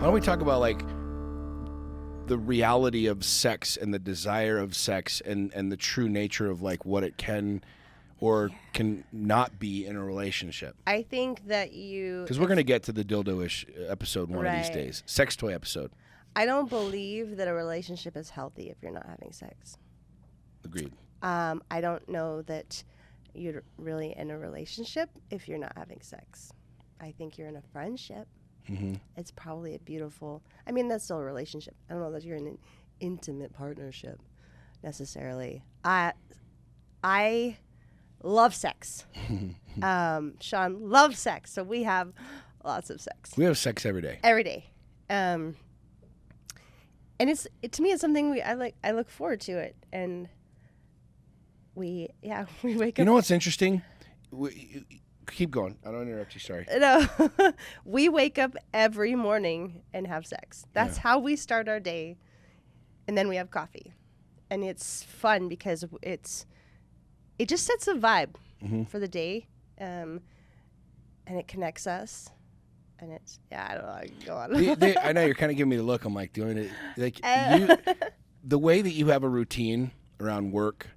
don't we talk about like the reality of sex and the desire of sex and the true nature of like what it can or can not be in a relationship? I think that because we're going to get to the dildo-ish episode one of these days. Sex toy episode. I don't believe that a relationship is healthy if you're not having sex. Agreed. I don't know that you're really in a relationship if you're not having sex. I think you're in a friendship. Mm-hmm. It's probably a beautiful, I mean, that's still a relationship. I don't know that you're in an intimate partnership necessarily. I love sex. Sean loves sex, so we have lots of sex. We have sex every day. Every day. And to me, it's something I look forward to it. And we wake up. You know what's interesting? Keep going. I don't interrupt you. Sorry. No, we wake up every morning and have sex. That's how we start our day, and then we have coffee, and it's fun because it just sets a vibe for the day, and it connects us, and it's I don't know. I can go on. I know you're kind of giving me the look. I'm like doing it like the way that you have a routine around work,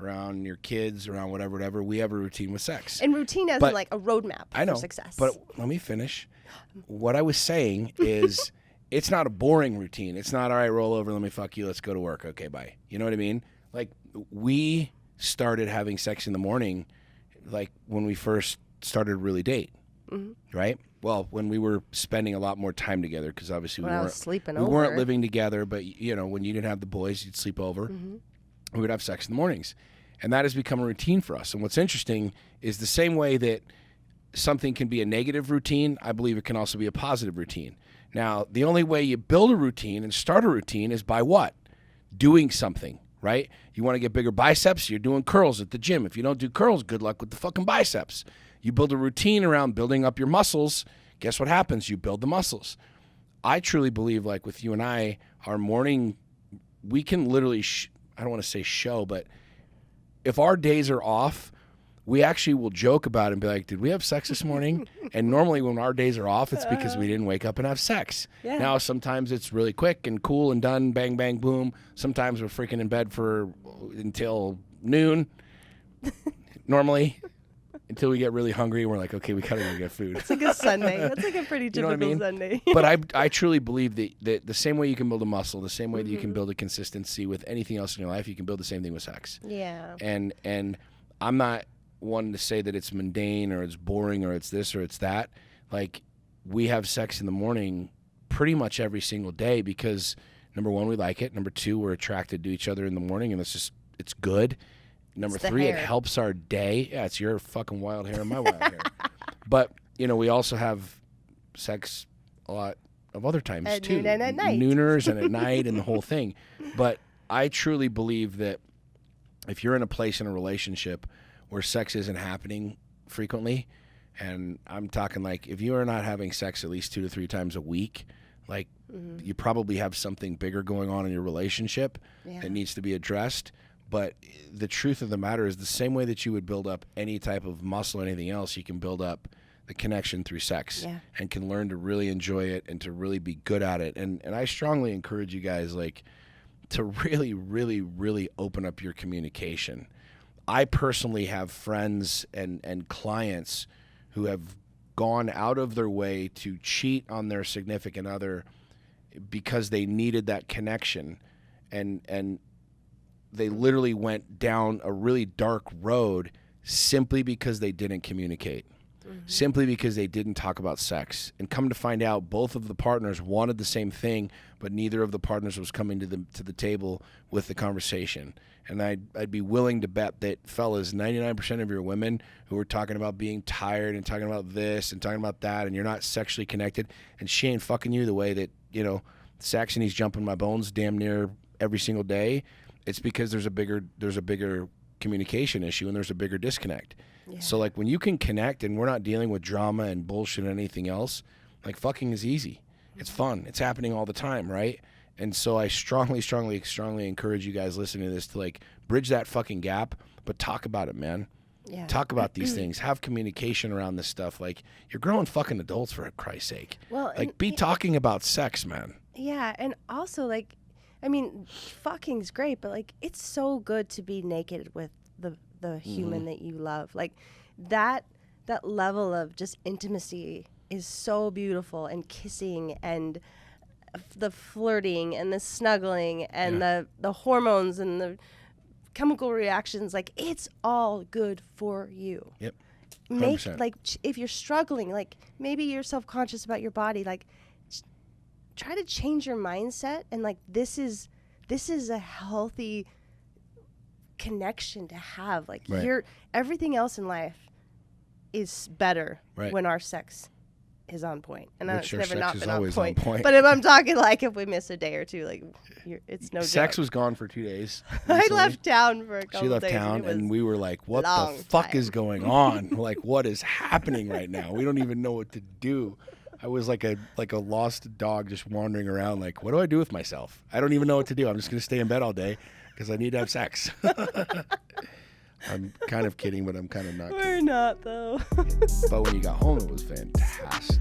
around your kids, around whatever, we have a routine with sex. And routine as in like a roadmap for success. But let me finish. What I was saying is it's not a boring routine. It's not, all right, roll over, let me fuck you, let's go to work. Okay, bye. You know what I mean? Like, we started having sex in the morning, like, when we first started to really date, right? Well, when we were spending a lot more time together, because obviously we weren't living together, but, you know, when you didn't have the boys, you'd sleep over. We would have sex in the mornings. And that has become a routine for us. And what's interesting is the same way that something can be a negative routine, I believe it can also be a positive routine. Now, the only way you build a routine and start a routine is by what? Doing something, right? You want to get bigger biceps, you're doing curls at the gym. If you don't do curls, good luck with the fucking biceps. You build a routine around building up your muscles, guess what happens? You build the muscles. I truly believe, like with you and I, our morning, we can literally I don't want to say show, but if our days are off, we actually will joke about it and be like, did we have sex this morning? And normally when our days are off, it's because we didn't wake up and have sex. Yeah. Now, sometimes it's really quick and cool and done, bang, bang, boom. Sometimes we're freaking in bed until noon, normally, until we get really hungry and we're like, okay, we gotta go get food. It's like a Sunday. That's like a pretty typical Sunday. But I truly believe that the same way you can build a muscle, the same way that you can build a consistency with anything else in your life, you can build the same thing with sex. Yeah. And I'm not one to say that it's mundane or it's boring or it's this or it's that. Like, we have sex in the morning pretty much every single day because, number one, we like it. Number two, we're attracted to each other in the morning, and it's good. Number three, it helps our day. Yeah, it's your fucking wild hair and my wild hair. But, you know, we also have sex a lot of other times at too. Noon and at night. Nooners and at night and the whole thing. But I truly believe that if you're in a place in a relationship where sex isn't happening frequently, and I'm talking like if you are not having sex at least 2 to 3 times a week, like you probably have something bigger going on in your relationship that needs to be addressed. But the truth of the matter is the same way that you would build up any type of muscle or anything else, you can build up the connection through sex and can learn to really enjoy it and to really be good at it. And I strongly encourage you guys like to really, really, really open up your communication. I personally have friends and clients who have gone out of their way to cheat on their significant other because they needed that connection, and they literally went down a really dark road simply because they didn't communicate, simply because they didn't talk about sex. And come to find out, both of the partners wanted the same thing, but neither of the partners was coming to the table with the conversation. And I'd be willing to bet that, fellas, 99% of your women who are talking about being tired and talking about this and talking about that, and you're not sexually connected, and she ain't fucking you the way that, you know, Saxony's jumping my bones damn near every single day, it's because there's a bigger communication issue and there's a bigger disconnect. Yeah. So like when you can connect and we're not dealing with drama and bullshit and anything else, like fucking is easy. It's fun. It's happening all the time, right? And so I strongly, strongly, strongly encourage you guys listening to this to like bridge that fucking gap, but talk about it, man. Yeah. Talk about these things. Have communication around this stuff. Like, you're grown fucking adults, for Christ's sake. Well, like, be talking about sex, man. Yeah, and also, like, I mean, fucking's great, but, like, it's so good to be naked with the human that you love. Like, that level of just intimacy is so beautiful, and kissing and the flirting and the snuggling and the hormones and the chemical reactions, like, it's all good for you. Yep. 100%. Like, if you're struggling, like, maybe you're self-conscious about your body, like, try to change your mindset, and, like, this is a healthy connection to have. Like, everything else in life is better when our sex is on point, and it's never not been on point. But if I'm talking, like, if we miss a day or two, like, it's no sex joke. was gone for 2 days. I left town for a couple days. She left town, and we were like, what the fuck is going on? Like, what is happening right now? We don't even know what to do. I was like a lost dog just wandering around, like, what do I do with myself? I don't even know what to do. I'm just going to stay in bed all day because I need to have sex. I'm kind of kidding, but I'm kind of not. We're not, though. But when you got home, it was fantastic.